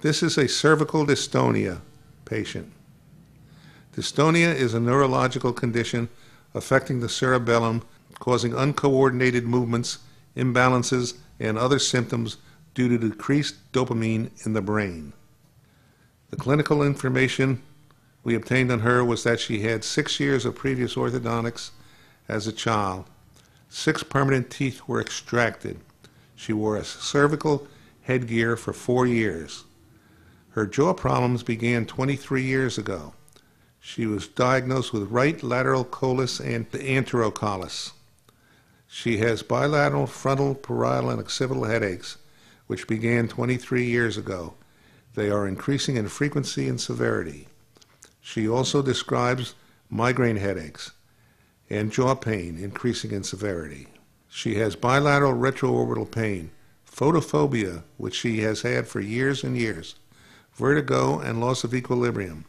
This is a cervical dystonia patient. Dystonia is a neurological condition affecting the cerebellum, causing uncoordinated movements, imbalances, and other symptoms due to decreased dopamine in the brain. The clinical information we obtained on her was that she had 6 years of previous orthodontics as a child. 6 permanent teeth were extracted. She wore a cervical headgear for 4 years. Her jaw problems began 23 years ago. She was diagnosed with right lateral collis and anterocollis. She has bilateral frontal, parietal, and occipital headaches, which began 23 years ago. They are increasing in frequency and severity. She also describes migraine headaches and jaw pain increasing in severity. She has bilateral retroorbital pain, photophobia, which she has had for years and years, vertigo and loss of equilibrium,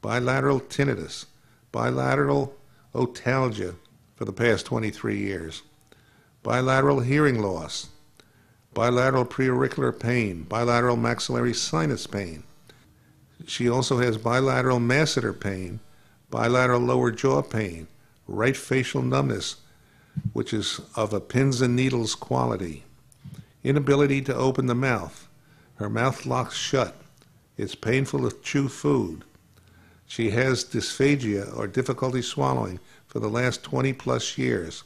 bilateral tinnitus, bilateral otalgia for the past 23 years, bilateral hearing loss, bilateral preauricular pain, bilateral maxillary sinus pain. She also has bilateral masseter pain, bilateral lower jaw pain, right facial numbness, which is of a pins and needles quality, inability to open the mouth. Her mouth locks shut. It's painful to chew food. She has dysphagia, or difficulty swallowing, for the last 20 plus years.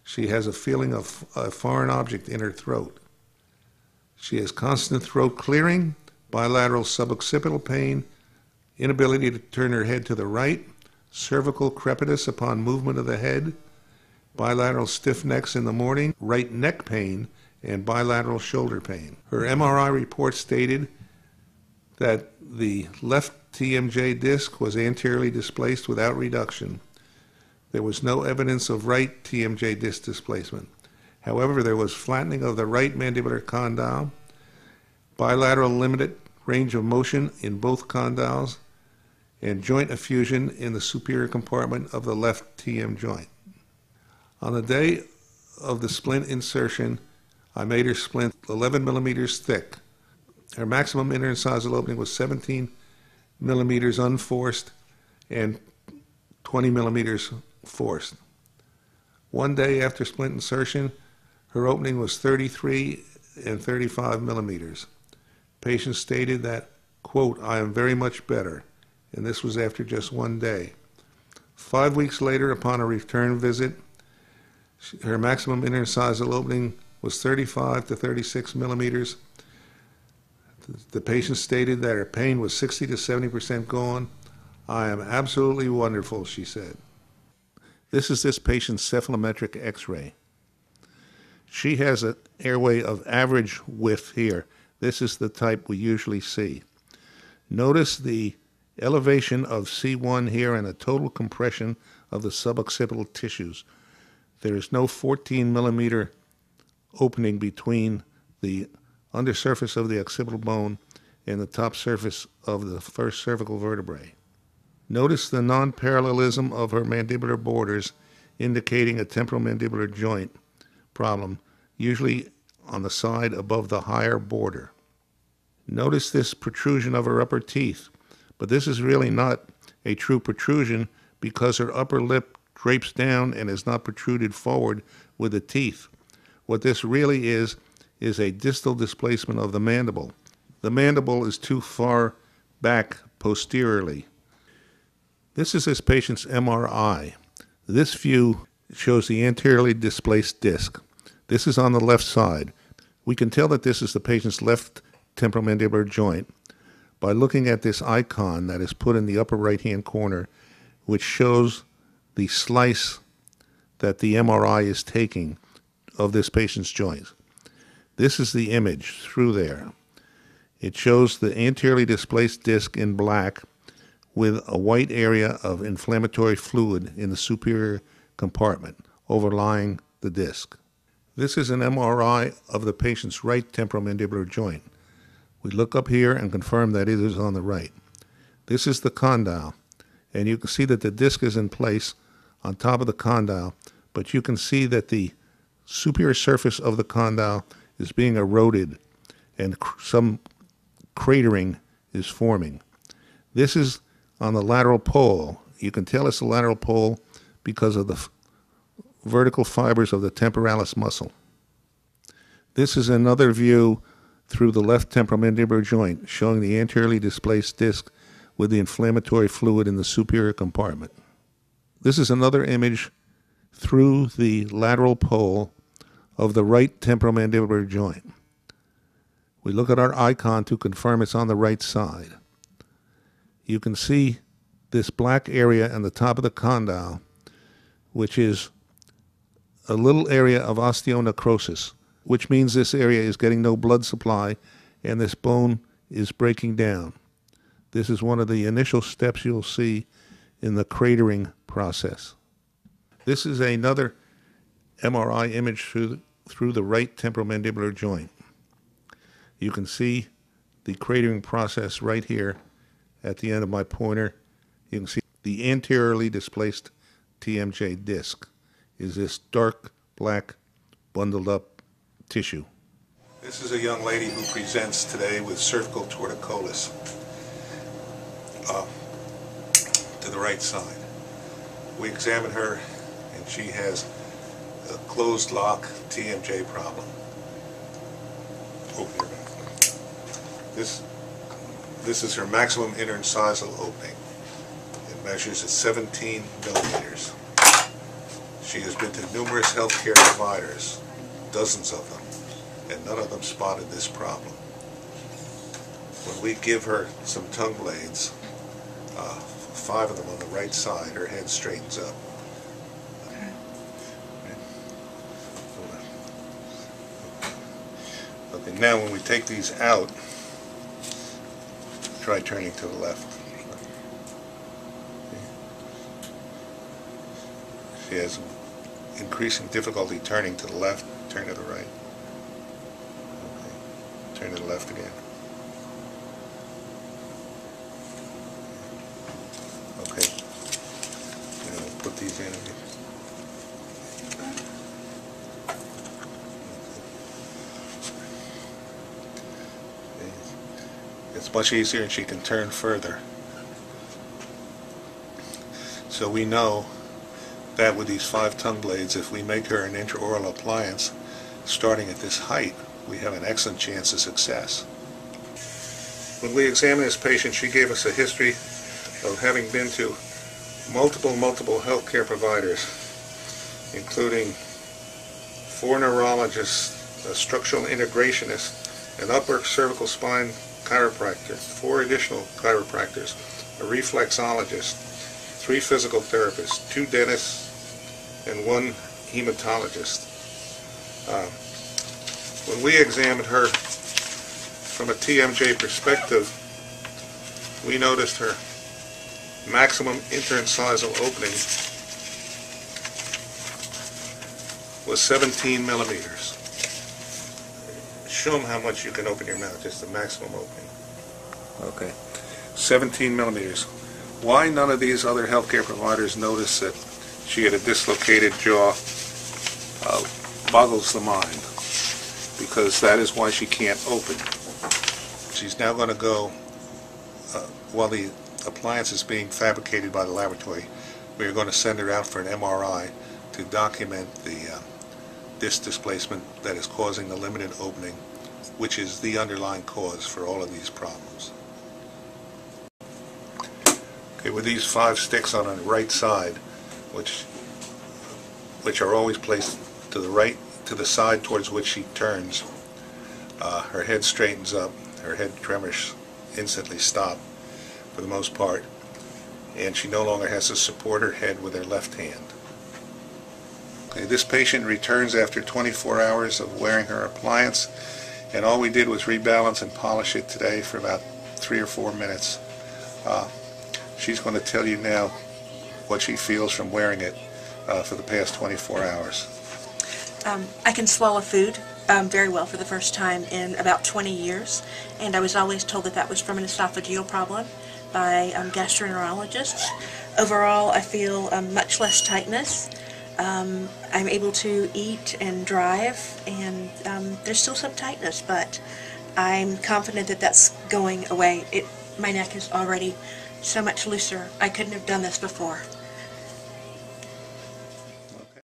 She has a feeling of a foreign object in her throat. She has constant throat clearing, bilateral suboccipital pain, inability to turn her head to the right, cervical crepitus upon movement of the head, bilateral stiff necks in the morning, right neck pain, and bilateral shoulder pain. Her MRI report stated that the left TMJ disc was anteriorly displaced without reduction. There was no evidence of right TMJ disc displacement. However, there was flattening of the right mandibular condyle, bilateral limited range of motion in both condyles, and joint effusion in the superior compartment of the left TM joint. On the day of the splint insertion, I made her splint 11 millimeters thick. Her maximum interincisal opening was 17 millimeters unforced and 20 millimeters forced. One day after splint insertion, her opening was 33 and 35 millimeters. Patient stated that, quote, "I am very much better," and this was after just one day. 5 weeks later, upon a return visit, her maximum interincisal opening was 35 to 36 millimeters. The patient stated that her pain was 60 to 70% gone. "I am absolutely wonderful," she said. This is this patient's cephalometric x-ray. She has an airway of average width here. This is the type we usually see. Notice the elevation of C1 here and a total compression of the suboccipital tissues. There is no 14 millimeter opening between the undersurface of the occipital bone and the top surface of the first cervical vertebrae. Notice the non-parallelism of her mandibular borders, indicating a temporomandibular joint problem, usually on the side above the higher border. Notice this protrusion of her upper teeth, but this is really not a true protrusion because her upper lip drapes down and is not protruded forward with the teeth. What this really is a distal displacement of the mandible. The mandible is too far back posteriorly. This is this patient's MRI. This view shows the anteriorly displaced disc. This is on the left side. We can tell that this is the patient's left temporomandibular joint by looking at this icon that is put in the upper right-hand corner, which shows the slice that the MRI is taking of this patient's joint. This is the image through there. It shows the anteriorly displaced disc in black with a white area of inflammatory fluid in the superior compartment overlying the disc. This is an MRI of the patient's right temporomandibular joint. We look up here and confirm that it is on the right. This is the condyle, and you can see that the disc is in place on top of the condyle, but you can see that the superior surface of the condyle is being eroded and some cratering is forming. This is on the lateral pole. You can tell it's the lateral pole because of the vertical fibers of the temporalis muscle. This is another view through the left temporomandibular joint, showing the anteriorly displaced disc with the inflammatory fluid in the superior compartment. This is another image through the lateral pole of the right temporomandibular joint. We look at our icon to confirm it's on the right side. You can see this black area on the top of the condyle, which is a little area of osteonecrosis, which means this area is getting no blood supply and this bone is breaking down. This is one of the initial steps you'll see in the cratering process. This is another MRI image through the right temporomandibular joint. You can see the cratering process right here at the end of my pointer. You can see the anteriorly displaced TMJ disc is this dark black bundled up tissue. This is a young lady who presents today with cervical torticollis to the right side. We examine her and she has a closed lock TMJ problem. Open her mouth. This is her maximum interincisal opening. It measures at 17 millimeters. She has been to numerous healthcare providers, dozens of them, and none of them spotted this problem. When we give her some tongue blades, 5 of them on the right side, her head straightens up. Okay, now when we take these out, try turning to the left. She has increasing difficulty turning to the left, turn to the right. Okay. Turn to the left again. Okay. Now we'll put these in again. It's much easier and she can turn further. So we know that with these 5 tongue blades, if we make her an intraoral appliance starting at this height, we have an excellent chance of success. When we examined this patient, she gave us a history of having been to multiple healthcare providers, including 4 neurologists, a structural integrationist, an upper cervical spine chiropractor, 4 additional chiropractors, a reflexologist, 3 physical therapists, 2 dentists, and 1 hematologist. When we examined her from a TMJ perspective, we noticed her maximum interincisal opening was 17 millimeters. Show them how much you can open your mouth, just the maximum opening. Okay, 17 millimeters. Why none of these other healthcare providers noticed that she had a dislocated jaw boggles the mind, because that is why she can't open. She's now going to go, while the appliance is being fabricated by the laboratory, we are going to send her out for an MRI to document the disc displacement that is causing the limited opening, which is the underlying cause for all of these problems. Okay, with these 5 sticks on the right side, which are always placed to the right, to the side towards which she turns, her head straightens up, her head tremors instantly stop for the most part, and she no longer has to support her head with her left hand. Okay, this patient returns after 24 hours of wearing her appliance, and all we did was rebalance and polish it today for about 3 or 4 minutes. She's going to tell you now what she feels from wearing it for the past 24 hours. I can swallow food very well for the first time in about 20 years, and I was always told that that was from an esophageal problem by gastroenterologists. Overall, I feel much less tightness. I'm able to eat and drive, and there's still some tightness, but I'm confident that that's going away. my neck is already so much looser. I couldn't have done this before.